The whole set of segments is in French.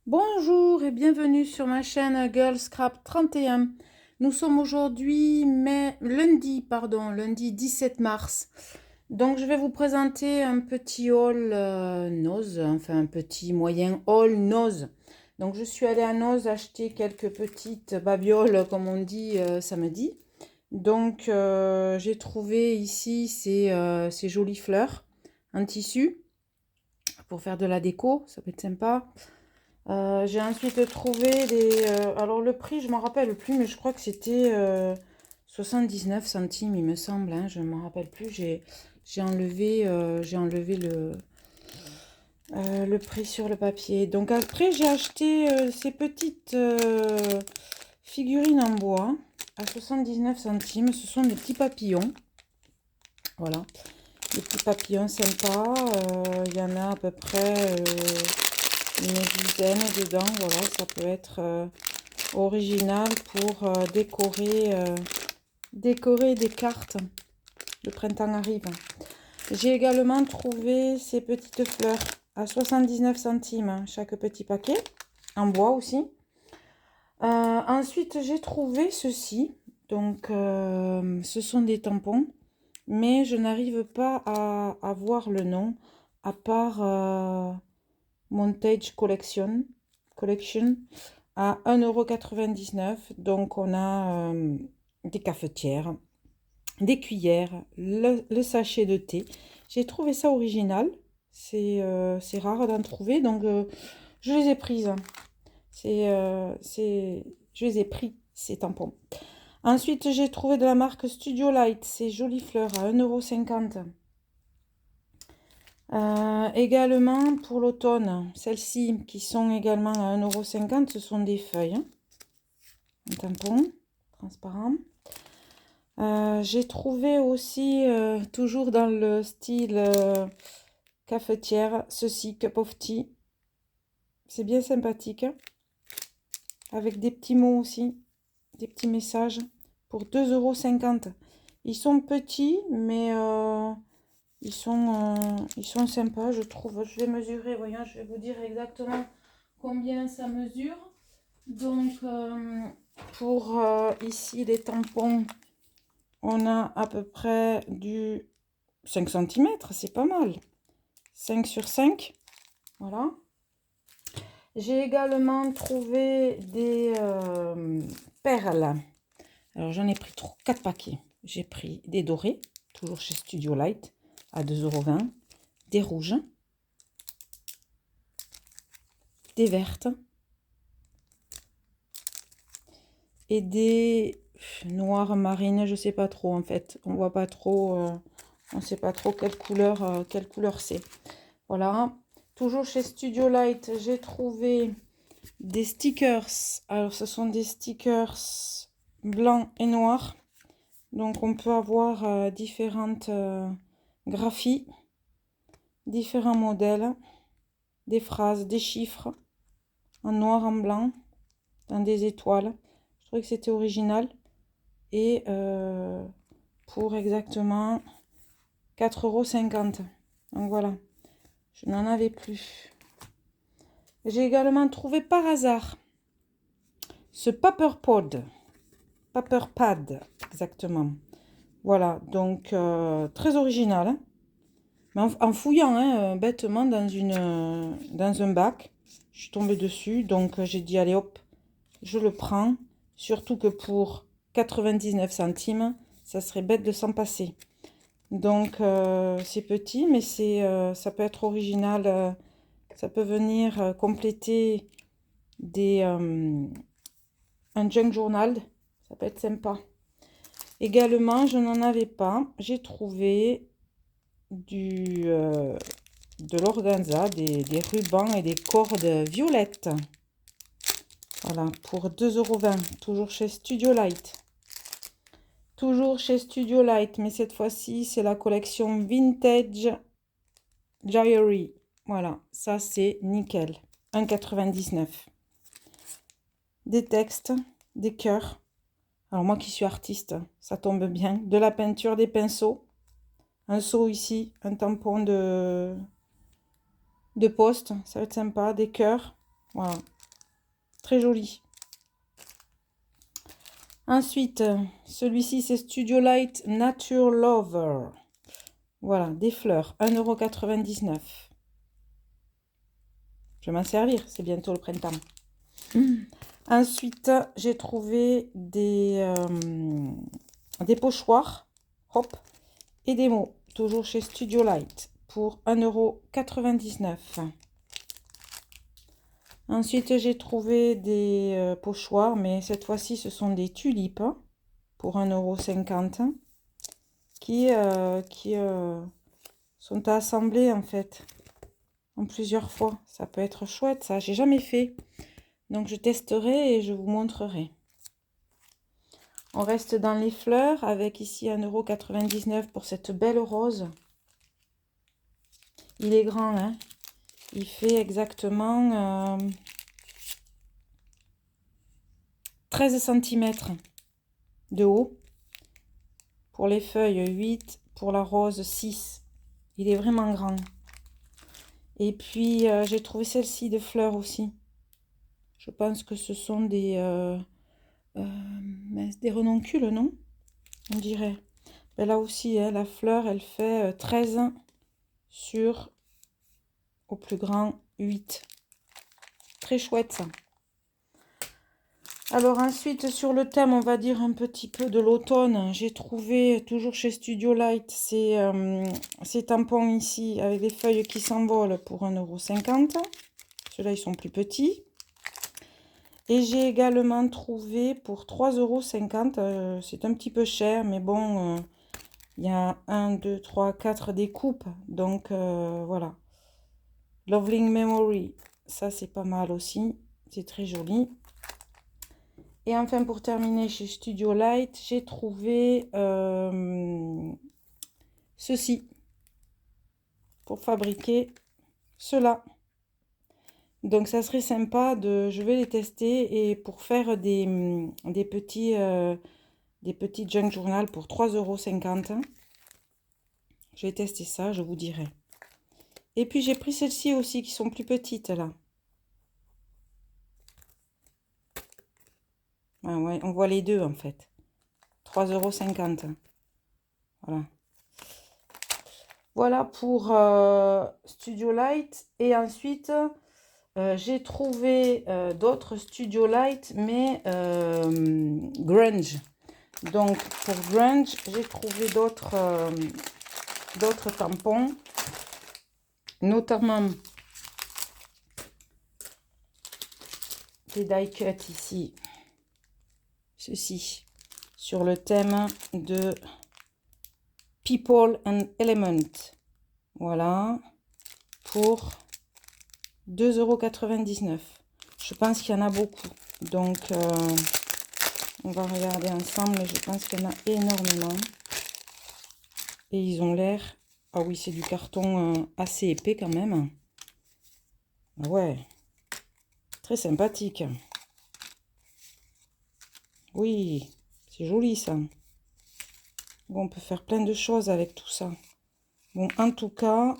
Bonjour et bienvenue sur ma chaîne Girl Scrap 31. Nous sommes aujourd'hui lundi 17 mars. Donc je vais vous présenter un petit haul Noz, enfin un petit moyen haul Noz. Donc je suis allée à Noz acheter quelques petites babioles comme on dit samedi. Donc j'ai trouvé ici ces jolies fleurs en tissu pour faire de la déco, ça peut être sympa. J'ai ensuite trouvé alors le prix, je ne m'en rappelle plus, mais je crois que c'était 79 centimes, il me semble. Hein, je ne m'en rappelle plus. J'ai enlevé le prix sur le papier. Donc après, j'ai acheté ces petites figurines en bois à 79 centimes. Ce sont des petits papillons. Voilà, des petits papillons sympas. Il y en a à peu près une dizaine dedans. Voilà, ça peut être original pour décorer des cartes. Le printemps arrive. J'ai également trouvé ces petites fleurs à 79 centimes chaque petit paquet, en bois aussi. Ensuite, j'ai trouvé ceci. Donc, ce sont des tampons, mais je n'arrive pas à voir le nom, à part Montage Collection à 1,99 €. Donc, on a des cafetières, des cuillères, le sachet de thé. J'ai trouvé ça original. C'est rare d'en trouver, donc je les ai prises. Je les ai pris, ces tampons. Ensuite, j'ai trouvé de la marque Studio Light, ces jolies fleurs à 1,50 €. Également pour l'automne, celles-ci qui sont également à 1,50 €, ce sont des feuilles. Un tampon transparent. J'ai trouvé aussi, toujours dans le style cafetière, ceci, Cup of Tea. C'est bien sympathique. Avec des petits mots aussi, des petits messages pour 2,50 €. Ils sont petits, mais ils sont sympas, je trouve. Je vais mesurer, voyons, je vais vous dire exactement combien ça mesure. Donc, pour ici les tampons, on a à peu près du 5 cm, c'est pas mal. 5 sur 5, voilà. J'ai également trouvé des perles. Alors j'en ai pris 4 paquets. J'ai pris des dorés, toujours chez Studio Light, à 2,20 €. Des rouges, des vertes et des noires marines, je sais pas trop en fait. On voit pas trop, on sait pas trop quelle couleur c'est. Voilà. Toujours chez Studio Light, j'ai trouvé des stickers. Alors ce sont des stickers blancs et noirs. Donc on peut avoir différentes graphies, différents modèles, des phrases, des chiffres, en noir, en blanc, dans des étoiles. Je trouvais que c'était original. Et pour exactement 4,50 €. Donc voilà, je n'en avais plus. J'ai également trouvé par hasard ce Paper Pad, exactement. Voilà, donc très original. Hein. Mais en fouillant bêtement dans un bac, je suis tombée dessus. Donc j'ai dit, allez hop, je le prends. Surtout que pour 99 centimes, ça serait bête de s'en passer. Donc c'est petit, mais ça peut être original. Ça peut venir compléter un junk journal. Ça peut être sympa. Également, je n'en avais pas. J'ai trouvé de l'organza, des rubans et des cordes violettes. Voilà, pour 2,20 €, toujours chez Studio Light. Toujours chez Studio Light, mais cette fois-ci, c'est la collection Vintage Diary. Voilà, ça c'est nickel. 1,99 €. Des textes, des cœurs. Alors moi qui suis artiste, ça tombe bien. De la peinture, des pinceaux. Un seau ici, un tampon de poste, ça va être sympa. Des cœurs, voilà. Très joli. Ensuite, celui-ci, c'est Studio Light Nature Lover. Voilà, des fleurs, 1,99 €. Je vais m'en servir, c'est bientôt le printemps. Ensuite, j'ai trouvé des pochoirs, hop, et des mots, toujours chez Studio Light, pour 1,99 €. Ensuite, j'ai trouvé des pochoirs, mais cette fois-ci, ce sont des tulipes pour 1,50 € qui sont à assembler en fait en plusieurs fois. Ça peut être chouette, ça. J'ai jamais fait. Donc, je testerai et je vous montrerai. On reste dans les fleurs avec ici 1,99 € pour cette belle rose. Il est grand, hein. Il fait exactement 13 cm de haut. Pour les feuilles, 8. Pour la rose, 6. Il est vraiment grand. Et puis, j'ai trouvé celle-ci de fleurs aussi. Je pense que ce sont des renoncules, non? On dirait. Ben là aussi, hein, la fleur, elle fait 13 sur, au plus grand, 8. Très chouette, ça. Alors ensuite, sur le thème, on va dire un petit peu de l'automne, j'ai trouvé, toujours chez Studio Light, ces tampons ici, avec des feuilles qui s'envolent pour 1,50 €. Ceux-là, ils sont plus petits. Et j'ai également trouvé pour 3,50 €, c'est un petit peu cher, mais bon, il y a 1, 2, 3, 4 découpes, donc voilà. Loving Memory, ça c'est pas mal aussi, c'est très joli. Et enfin, pour terminer, chez Studio Light, j'ai trouvé ceci pour fabriquer cela. Donc, ça serait sympa je vais les tester et pour faire des petits junk journal pour 3,50 €. Je vais tester ça, je vous dirai. Et puis, j'ai pris celles-ci aussi qui sont plus petites là. Ah ouais, on voit les deux en fait. 3,50 €. Voilà. Voilà pour Studio Light. Et ensuite, j'ai trouvé d'autres Studio Light, mais grunge. Donc, pour grunge, j'ai trouvé d'autres tampons, notamment des die cut ici. Ceci, sur le thème de People and Element. Voilà, pour 2,99 €. Je pense qu'il y en a beaucoup. Donc, on va regarder ensemble. Je pense qu'il y en a énormément. Et ils ont l'air... Ah oui, c'est du carton assez épais quand même. Ah ouais, très sympathique. Oui, c'est joli ça. Bon, on peut faire plein de choses avec tout ça. Bon, en tout cas,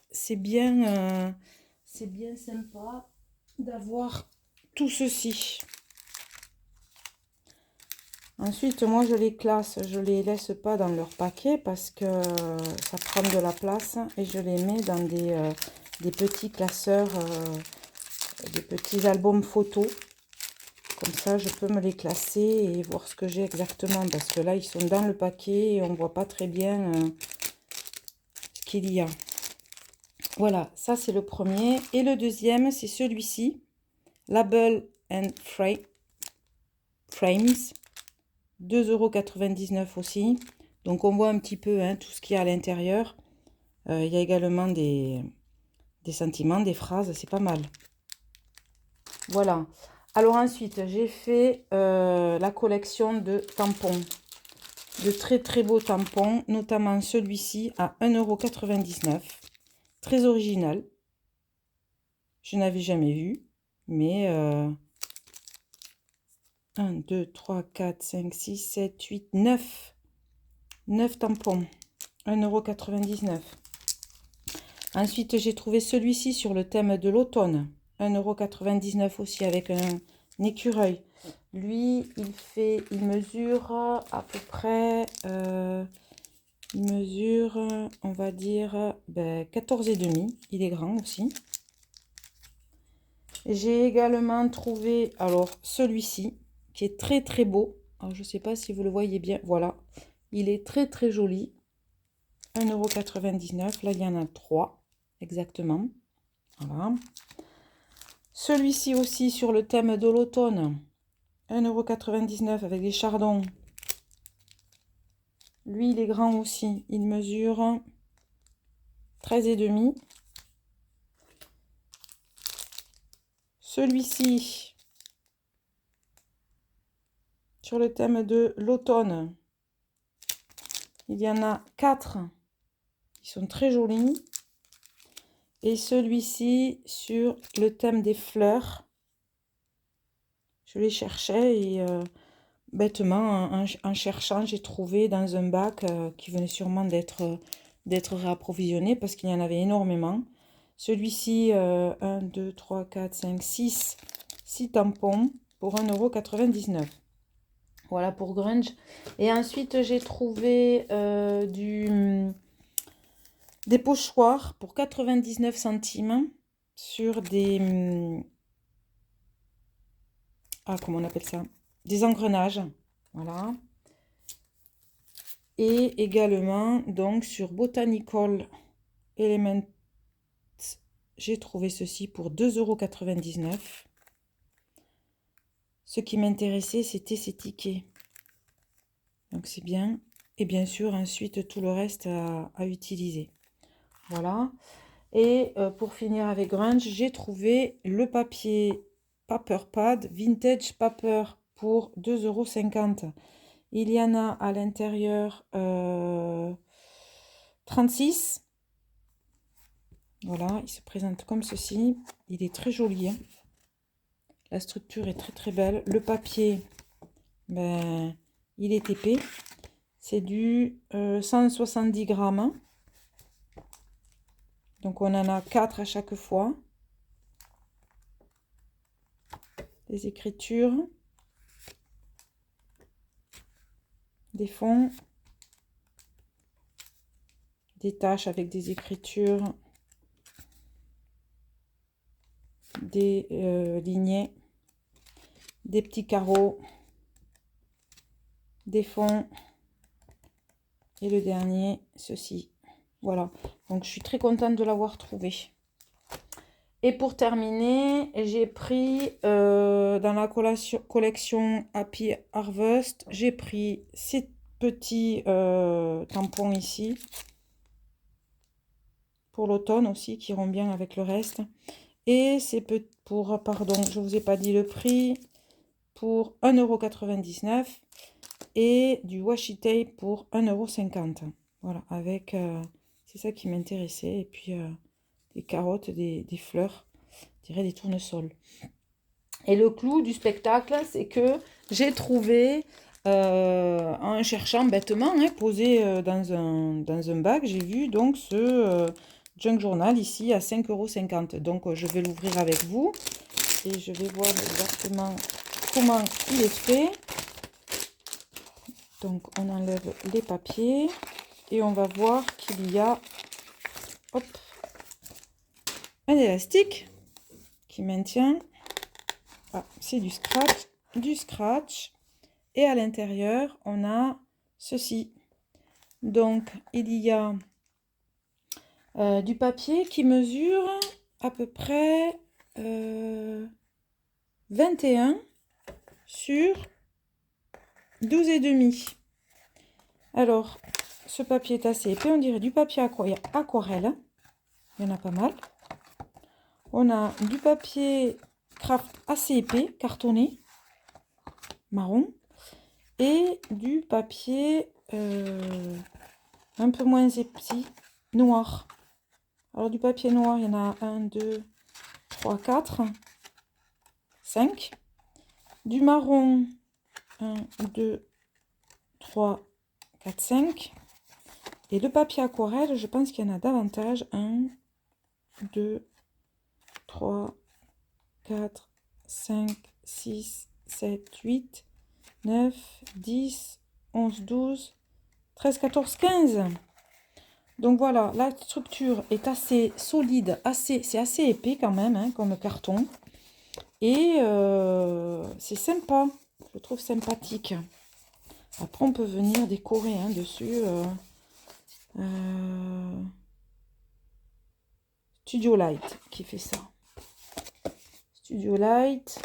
c'est bien sympa d'avoir tout ceci. Ensuite, moi, je les classe, je les laisse pas dans leur paquet parce que ça prend de la place et je les mets dans des petits classeurs, des petits albums photos. Comme ça, je peux me les classer et voir ce que j'ai exactement. Parce que là, ils sont dans le paquet et on ne voit pas très bien ce qu'il y a. Voilà, ça c'est le premier. Et le deuxième, c'est celui-ci. Label and Frames. 2,99 € aussi. Donc, on voit un petit peu tout ce qu'il y a à l'intérieur. Il y a également des sentiments, des phrases. C'est pas mal. Voilà. Alors ensuite, j'ai fait la collection de tampons. De très très beaux tampons, notamment celui-ci à 1,99 €. Très original. Je n'avais jamais vu. Mais 1, 2, 3, 4, 5, 6, 7, 8, 9. 9 tampons. 1,99 €. Ensuite, j'ai trouvé celui-ci sur le thème de l'automne. 1,99 € aussi avec un écureuil. Lui, il mesure à peu près, il mesure, on va dire, 14,5. Il est grand aussi. J'ai également trouvé, alors, celui-ci, qui est très très beau. Alors, je ne sais pas si vous le voyez bien. Voilà. Il est très très joli. 1,99 €. Là, il y en a 3, exactement. Voilà. Celui-ci aussi sur le thème de l'automne. 1,99 € avec des chardons. Lui, il est grand aussi. Il mesure 13,5. Celui-ci, sur le thème de l'automne, il y en a 4. Ils sont très jolis. Et celui-ci, sur le thème des fleurs. Je les cherchais et bêtement, en cherchant, j'ai trouvé dans un bac qui venait sûrement d'être réapprovisionné parce qu'il y en avait énormément. Celui-ci, 1, 2, 3, 4, 5, 6 tampons pour 1,99 €. Voilà pour Grunge. Et ensuite, j'ai trouvé des pochoirs pour 99 centimes sur des... comment on appelle ça? Des engrenages. Voilà. Et également, donc, sur Botanical Elements, j'ai trouvé ceci pour 2,99 €. Ce qui m'intéressait, c'était ces tickets. Donc, c'est bien. Et bien sûr, ensuite, tout le reste à utiliser. Voilà. Et pour finir avec Grunge, j'ai trouvé le papier Paper Pad Vintage Paper pour 2,50 €. Il y en a à l'intérieur 36. Voilà, il se présente comme ceci. Il est très joli, hein. La structure est très très belle. Le papier, il est épais. C'est du 170 grammes. Donc on en a 4 à chaque fois. Des écritures. Des fonds. Des taches avec des écritures. Des lignées. Des petits carreaux. Des fonds. Et le dernier, ceci. Voilà. Donc je suis très contente de l'avoir trouvé. Et pour terminer, j'ai pris dans la collection Happy Harvest, j'ai pris ces petits tampons ici. Pour l'automne aussi, qui iront bien avec le reste. Et c'est pour, pardon, je ne vous ai pas dit le prix, pour 1,99 €. Et du washi tape pour 1,50 €. Voilà, avec, c'est ça qui m'intéressait. Et puis des carottes, des fleurs, je dirais des tournesols. Et le clou du spectacle, c'est que j'ai trouvé, en cherchant bêtement, hein, posé dans un bac, j'ai vu donc ce junk journal ici à 5,50 €. Donc je vais l'ouvrir avec vous et je vais voir exactement comment il est fait. Donc on enlève les papiers et on va voir qu'il y a un élastique qui maintient. Ah, c'est du scratch. Et à l'intérieur, on a ceci. Donc il y a du papier qui mesure à peu près 21 sur 12,5. Alors, ce papier est assez épais, on dirait du papier aquarelle. Il y en a pas mal. On a du papier craft assez épais, cartonné, marron. Et du papier un peu moins épais, noir. Alors du papier noir, il y en a 1, 2, 3, 4, 5. Du marron, 1, 2, 3, 4, 5. Et le papier aquarelle, je pense qu'il y en a davantage. 1, 2, 3, 4, 5, 6, 7, 8, 9, 10, 11, 12, 13, 14, 15. Donc voilà, la structure est assez solide, c'est assez épais quand même, hein, comme carton. Et c'est sympa, je trouve sympathique. Après, on peut venir décorer dessus. Studio Light qui fait ça. Studio Light.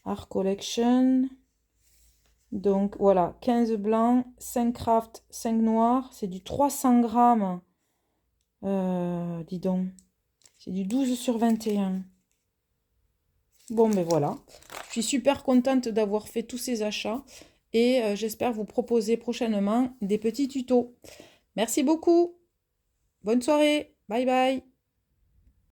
Art Collection. Donc voilà, 15 blancs, 5 craft, 5 noirs. C'est du 300 grammes. Dis donc. C'est du 12 sur 21. Bon, mais voilà. Je suis super contente d'avoir fait tous ces achats. Et j'espère vous proposer prochainement des petits tutos. Merci beaucoup. Bonne soirée. Bye bye.